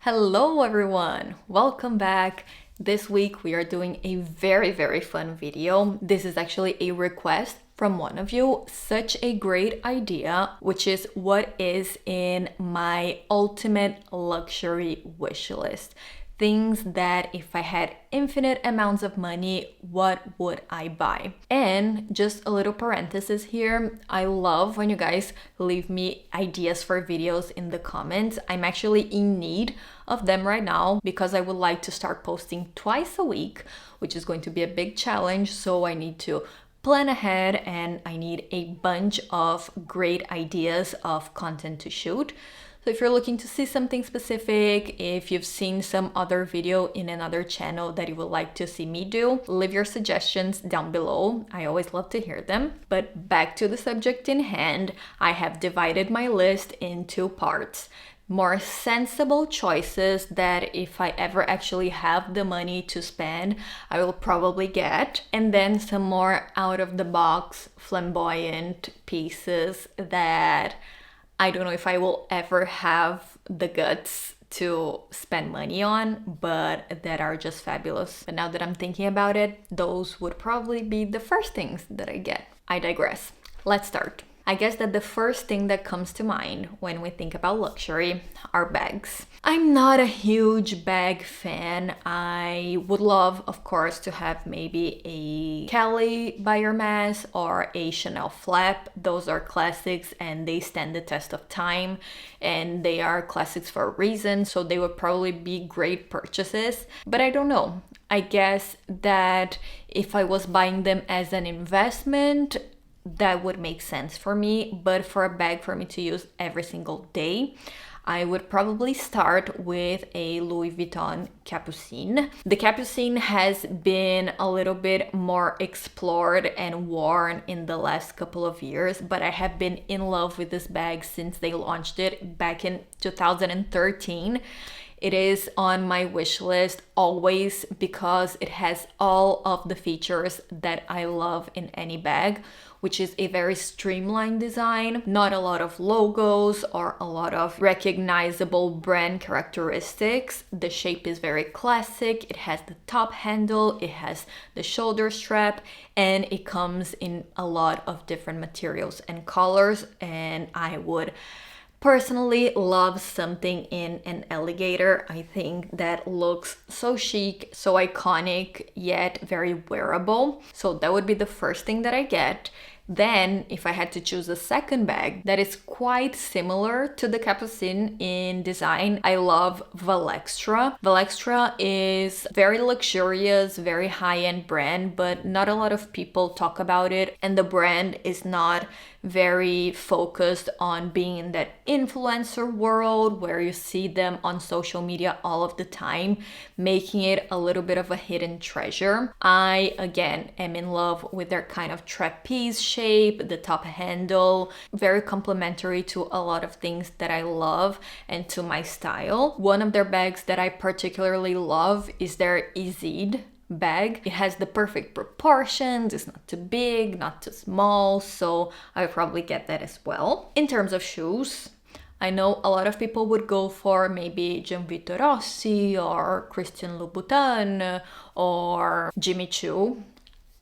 Hello everyone, welcome back. This week we are doing a very fun video. This is actually a request from one of you. Such a great idea, which is what is in my ultimate luxury wish list. Things that if I had infinite amounts of money, what would I buy? And just a little parenthesis here, I love when you guys leave me ideas for videos in the comments. I'm actually in need of them right now because I would like to start posting twice a week, which is going to be a big challenge. So I need to plan ahead and I need a bunch of great ideas of content to shoot. So if you're looking to see something specific, if you've seen some other video in another channel that you would like to see me do, leave your suggestions down below. I always love to hear them. But back to the subject in hand, I have divided my list in two parts. More sensible choices that if I ever actually have the money to spend, I will probably get. And then some more out of the box, flamboyant pieces that I don't know if I will ever have the guts to spend money on, but that are just fabulous. But now that I'm thinking about it, those would probably be the first things that I get. I digress. Let's start. I guess that the first thing that comes to mind when we think about luxury are bags. I'm not a huge bag fan. I would love, of course, to have maybe a Kelly by Hermes or a Chanel flap. Those are classics and they stand the test of time and they are classics for a reason, so they would probably be great purchases. But I don't know. I guess that if I was buying them as an investment, that would make sense for me, but for a bag for me to use every single day, I would probably start with a Louis Vuitton Capucines. The Capucines has been a little bit more explored and worn in the last couple of years, but I have been in love with this bag since they launched it back in 2013. It is on my wish list always because it has all of the features that I love in any bag, which is a very streamlined design, not a lot of logos or a lot of recognizable brand characteristics. The shape is very classic. It has the top handle, it has the shoulder strap, and it comes in a lot of different materials and colors. And I would personally love something in an alligator. I think that looks so chic, so iconic, yet very wearable. So that would be the first thing that I get. Then, if I had to choose a second bag that is quite similar to the Capucines in design, I love Valextra. Valextra is very luxurious, very high-end brand, but not a lot of people talk about it, and the brand is not very focused on being in that influencer world where you see them on social media all of the time, making it a little bit of a hidden treasure. I, again, am in love with their kind of trapeze shape, the top handle, very complementary to a lot of things that I love and to my style. One of their bags that I particularly love is their Iside bag. It has the perfect proportions, it's not too big, not too small, so I would probably get that as well. In terms of shoes, I know a lot of people would go for maybe Gianvito Rossi or Christian Louboutin or Jimmy Choo.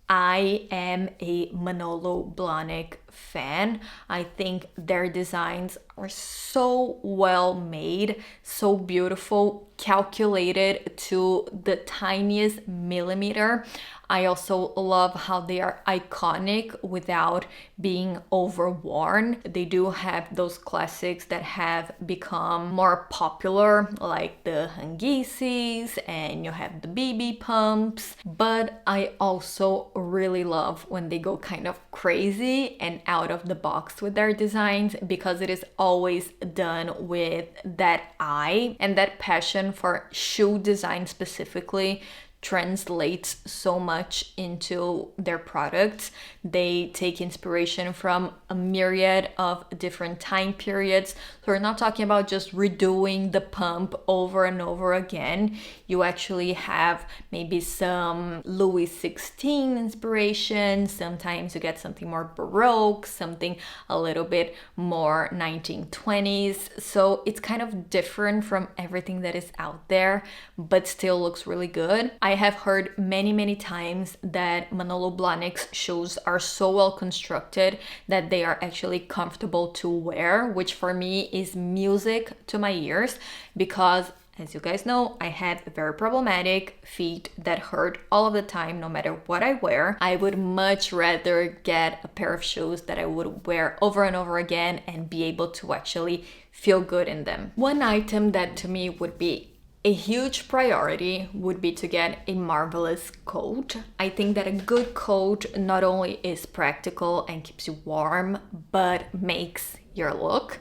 I am a Manolo Blahnik fan. I think their designs are so well made, so beautiful, calculated to the tiniest millimeter. I also love how they are iconic without being overworn. They do have those classics that have become more popular, like the Hangisis, and you have the BB pumps. But I also really love when they go kind of crazy and out of the box with their designs, because it is always done with that eye and that passion for shoe design specifically translates so much into their products. They take inspiration from a myriad of different time periods. So we're not talking about just redoing the pump over and over again. You actually have maybe some Louis XVI inspiration. Sometimes you get something more Baroque, something a little bit more 1920s. So it's kind of different from everything that is out there, but still looks really good. I have heard many times that Manolo Blahnik's shoes are so well constructed that they are actually comfortable to wear, which for me is music to my ears, because as you guys know, I had very problematic feet that hurt all of the time, no matter what I wear. I would much rather get a pair of shoes that I would wear over and over again and be able to actually feel good in them. One item that to me would be a huge priority would be to get a marvelous coat. I think that a good coat not only is practical and keeps you warm, but makes your look.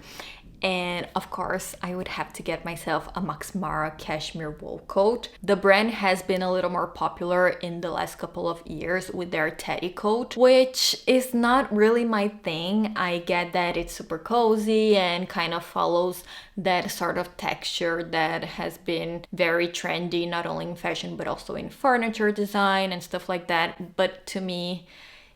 And of course, I would have to get myself a Max Mara cashmere wool coat. The brand has been a little more popular in the last couple of years with their teddy coat, which is not really my thing. I get that it's super cozy and kind of follows that sort of texture that has been very trendy, not only in fashion, but also in furniture design and stuff like that. But to me,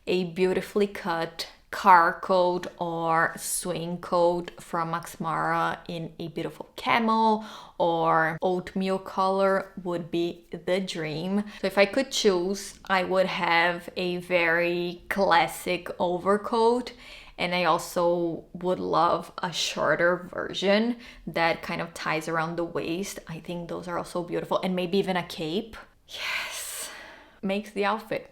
a beautifully cut car coat or swing coat from Max Mara in a beautiful camel or oatmeal color would be the dream. So if I could choose, I would have a very classic overcoat, and I also would love a shorter version that kind of ties around the waist. I think those are also beautiful, and maybe even a cape. Yes, makes the outfit.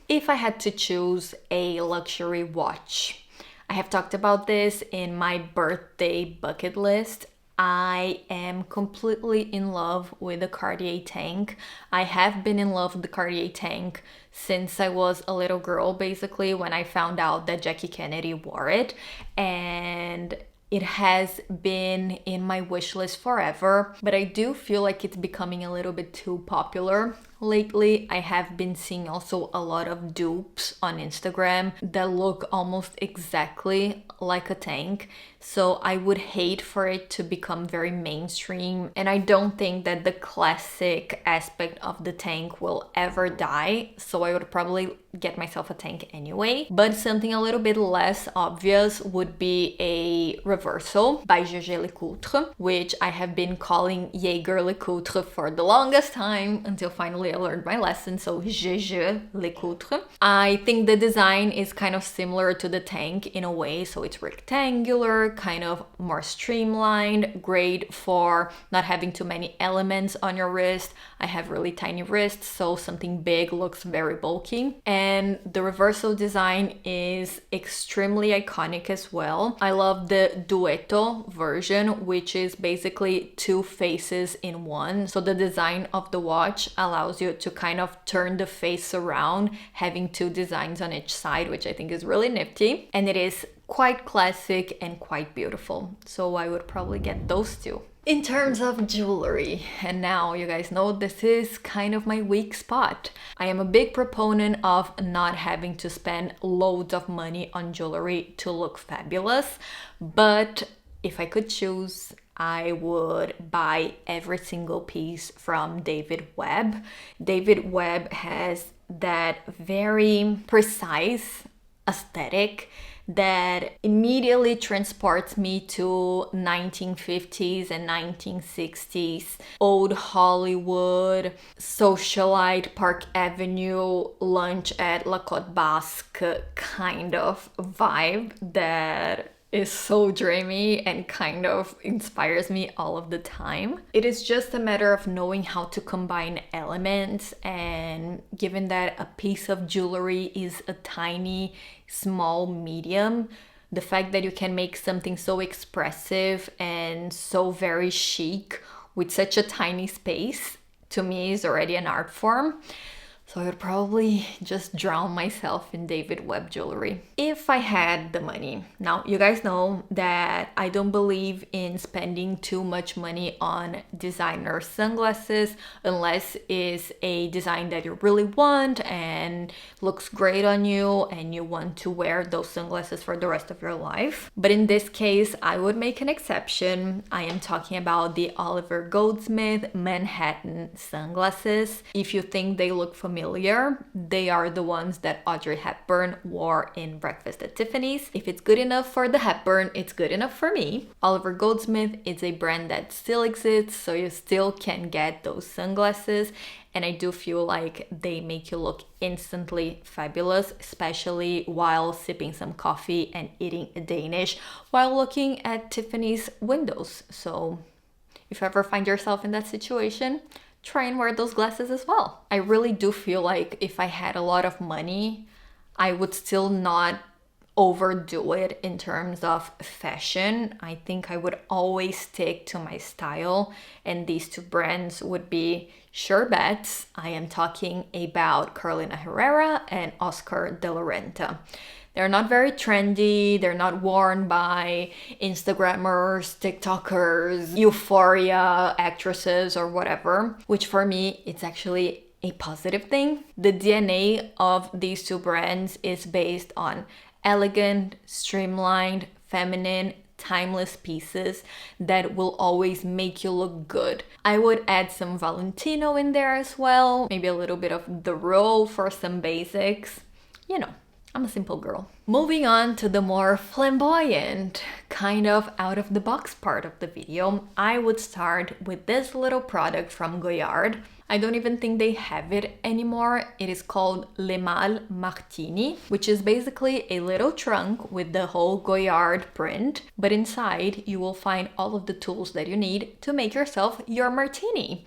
If I had to choose a luxury watch, I have talked about this in my birthday bucket list. I am completely in love with the Cartier Tank. I have been in love with the Cartier Tank since I was a little girl, basically, when I found out that Jackie Kennedy wore it. And it has been in my wish list forever, but I do feel like it's becoming a little bit too popular lately. I have been seeing also a lot of dupes on Instagram that look almost exactly like a tank. So I would hate for it to become very mainstream. And I don't think that the classic aspect of the tank will ever die. So I would probably get myself a tank anyway. But something a little bit less obvious would be a Reverso by Jaeger LeCoultre, which I have been calling Jaeger LeCoultre for the longest time until finally I learned my lesson. So Jaeger LeCoultre. I think the design is kind of similar to the tank in a way. So it's rectangular, kind of more streamlined, great for not having too many elements on your wrist. I have really tiny wrists, so something big looks very bulky. And the Reverso design is extremely iconic as well. I love the Duetto version, which is basically two faces in one. So the design of the watch allows you to kind of turn the face around, having two designs on each side, which I think is really nifty. And it is quite classic and quite beautiful. So I would probably get those two. In terms of jewelry, and now you guys know this is kind of my weak spot. I am a big proponent of not having to spend loads of money on jewelry to look fabulous, but if I could choose, I would buy every single piece from David Webb. David Webb has that very precise aesthetic that immediately transports me to 1950s and 1960s, old Hollywood, socialite, Park Avenue, lunch at La Côte Basque kind of vibe that is so dreamy and kind of inspires me all of the time. It is just a matter of knowing how to combine elements, and given that a piece of jewelry is a tiny, small medium, the fact that you can make something so expressive and so very chic with such a tiny space, to me is already an art form. So I'd probably just drown myself in David Webb jewelry if I had the money. Now, you guys know that I don't believe in spending too much money on designer sunglasses unless it's a design that you really want and looks great on you and you want to wear those sunglasses for the rest of your life. But in this case, I would make an exception. I am talking about the Oliver Goldsmith Manhattan sunglasses. If you think they look familiar, they are the ones that Audrey Hepburn wore in Breakfast at Tiffany's. If it's good enough for the Hepburn, it's good enough for me. Oliver Goldsmith is a brand that still exists, so you still can get those sunglasses. And I do feel like they make you look instantly fabulous, especially while sipping some coffee and eating a Danish while looking at Tiffany's windows. So if you ever find yourself in that situation, try and wear those glasses as well. I really do feel like if I had a lot of money, I would still not overdo it in terms of fashion. I think I would always stick to my style, and these two brands would be sure bets. I am talking about Carolina Herrera and Oscar de la Renta. They're not very trendy, they're not worn by Instagrammers, TikTokers, Euphoria actresses or whatever, which for me, it's actually a positive thing. The DNA of these two brands is based on elegant, streamlined, feminine, timeless pieces that will always make you look good. I would add some Valentino in there as well, maybe a little bit of the roll for some basics, you know. I'm a simple girl. Moving on to the more flamboyant, kind of out of the box part of the video, I would start with this little product from Goyard. I don't even think they have it anymore. It is called Le Malle Martini, which is basically a little trunk with the whole Goyard print, but inside you will find all of the tools that you need to make yourself your martini.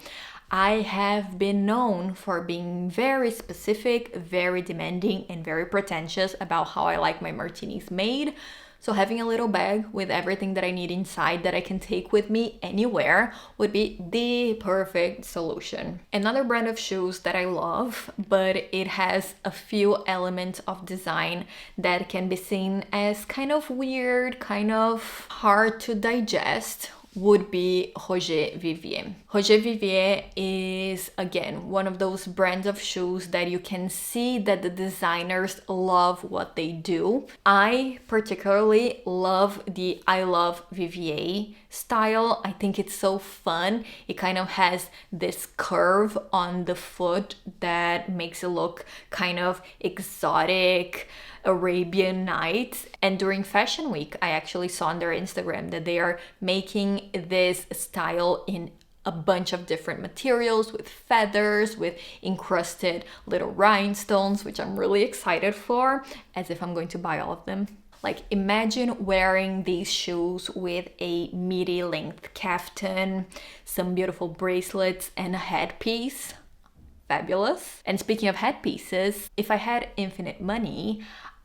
I have been known for being very specific, very demanding, and very pretentious about how I like my martinis made. So having a little bag with everything that I need inside that I can take with me anywhere would be the perfect solution. Another brand of shoes that I love, but it has a few elements of design that can be seen as kind of weird, kind of hard to digest, would be Roger Vivier. Roger Vivier is, again, one of those brands of shoes that you can see that the designers love what they do. I particularly love the I Love Vivier style. I think it's so fun. It kind of has this curve on the foot that makes it look kind of exotic, Arabian Nights. And during Fashion Week, I actually saw on their Instagram that they are making this style in a bunch of different materials with feathers, with encrusted little rhinestones, which I'm really excited for, as if I'm going to buy all of them. Like, imagine wearing these shoes with a midi length kaftan, some beautiful bracelets, and a headpiece. Fabulous. And speaking of headpieces, if I had infinite money,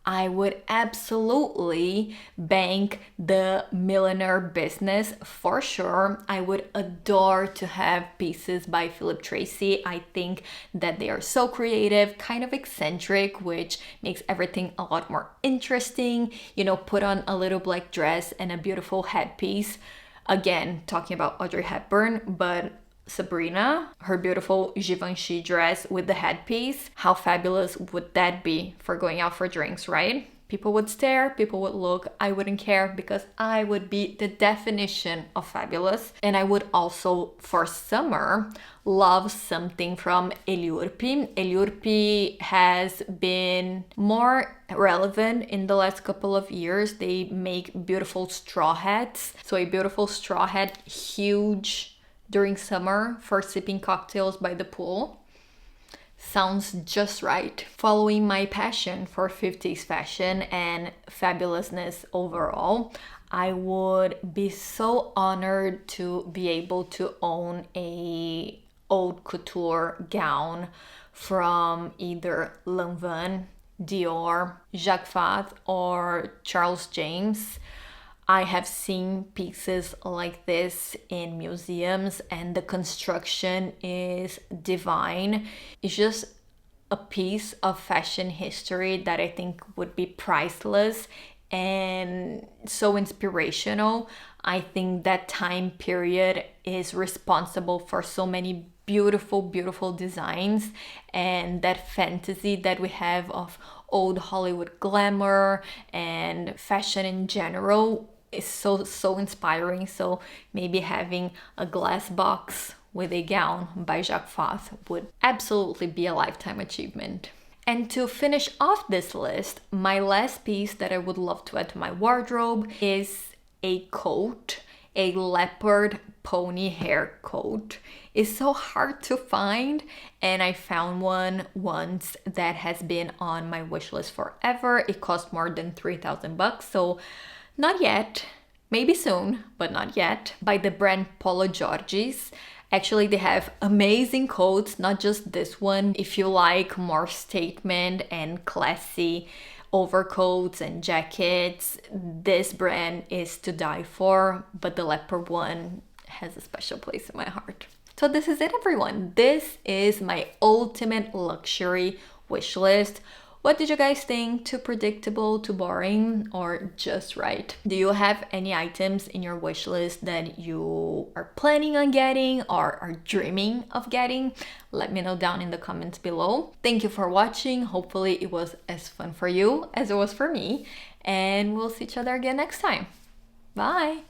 I would absolutely bank the milliner business for sure. I would adore to have pieces by Philip Treacy. I think that they are so creative, kind of eccentric, which makes everything a lot more interesting. You know, put on a little black dress and a beautiful headpiece. Again, talking about Audrey Hepburn, but Sabrina, her beautiful Givenchy dress with the headpiece. How fabulous would that be for going out for drinks, right? People would stare, people would look, I wouldn't care because I would be the definition of fabulous. And I would also, for summer, love something from Eliurpi. Eliurpi has been more relevant in the last couple of years. They make beautiful straw hats. So a beautiful straw hat, huge during summer for sipping cocktails by the pool. Sounds just right. Following my passion for 50s fashion and fabulousness overall, I would be so honored to be able to own a haute couture gown from either Lanvin, Dior, Jacques Fath, or Charles James. I have seen pieces like this in museums and the construction is divine. It's just a piece of fashion history that I think would be priceless and so inspirational. I think that time period is responsible for so many beautiful, beautiful designs, and that fantasy that we have of old Hollywood glamour and fashion in general is so inspiring. So maybe having a glass box with a gown by Jacques Fath would absolutely be a lifetime achievement. And to finish off this list, my last piece that I would love to add to my wardrobe is a coat, a leopard pony hair coat. It's so hard to find, and I found one once that has been on my wish list forever. It cost more than 3,000 bucks, so not yet, maybe soon, but not yet, by the brand Polo Giorgi's. Actually, they have amazing coats, not just this one. If you like more statement and classy overcoats and jackets, this brand is to die for, but the leopard one has a special place in my heart. So this is it, everyone. This is my ultimate luxury wish list. What did you guys think? Too predictable, too boring, or just right? Do you have any items in your wish list that you are planning on getting or are dreaming of getting? Let me know down in the comments below. Thank you for watching. Hopefully it was as fun for you as it was for me. And we'll see each other again next time. Bye!